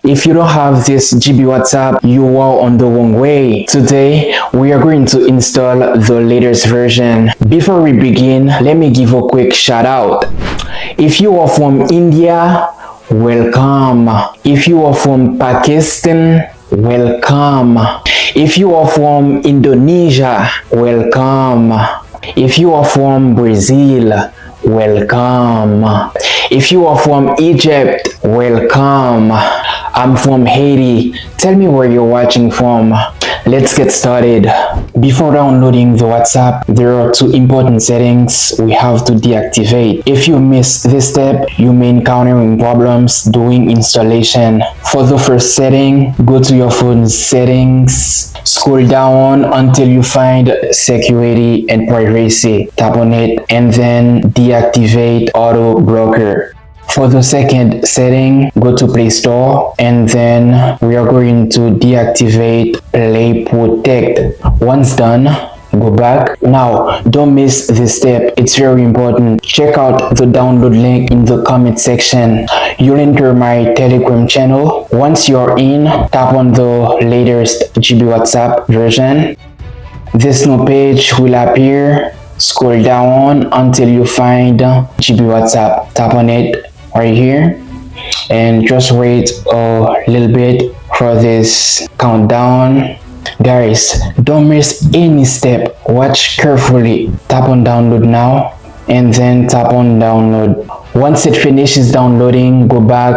If you don't have this GB WhatsApp, you are on the wrong way. Today, we are going to install the latest version. Before we begin, let me give a quick shout out. If you are from India, welcome. If you are from Pakistan, welcome. If you are from Indonesia, welcome. If you are from Brazil, welcome. If you are from Egypt, welcome. I'm from Haiti. Tell me where you're watching from. Let's get started. Before downloading the WhatsApp, there are two important settings we have to deactivate. If you miss this step, you may encountering problems doing installation. For the first setting, go to your phone's settings, scroll down until you find security and privacy. Tap on it and then deactivate auto broker. For the second setting, go to Play Store and then we are going to deactivate Play Protect. Once done, go back. Now, don't miss this step. It's very important. Check out the download link in the comment section. You'll enter my Telegram channel. Once you're in, tap on the latest GB WhatsApp version. This new page will appear. Scroll down until you find GB WhatsApp. Tap on it right here and just wait a little bit for this countdown. Guys, don't miss any step. Watch carefully. Tap on download now and then tap on download. Once it finishes downloading, go back,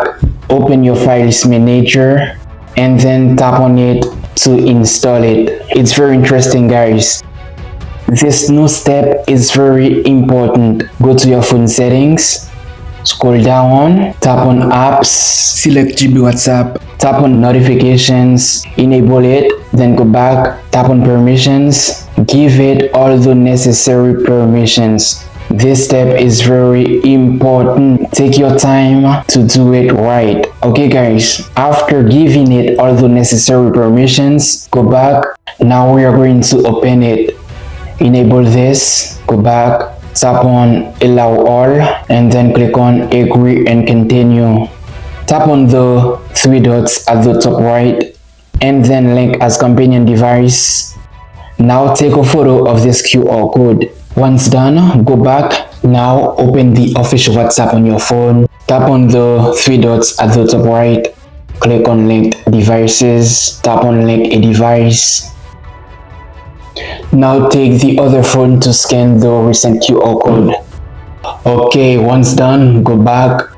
open your files manager and then tap on it to install it. It's very interesting, guys. This new step is very important. Go to your phone settings, scroll down, tap on apps, select GB WhatsApp, tap on notifications, enable it, then go back, tap on permissions, give it all the necessary permissions. This step is very important. Take your time to do it right. Okay guys, after giving it all the necessary permissions, go back. Now we are going to open it. Enable this, go back, tap on allow all and then click on agree and continue. Tap on the three dots at the top right and then link as companion device. Now take a photo of this QR code. Once done, go back. Now open the official WhatsApp on your phone. Tap on the three dots at the top right. Click on linked devices. Tap on link a device. Now take the other phone to scan the recent QR code. Okay, once done, go back,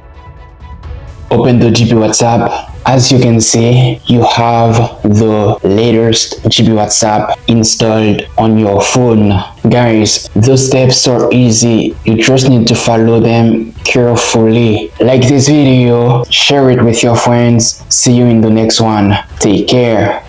open the GB WhatsApp. As you can see, you have the latest GB WhatsApp installed on your phone. Guys, those steps are easy. You just need to follow them carefully. Like this video, share it with your friends. See you in the next one. Take care.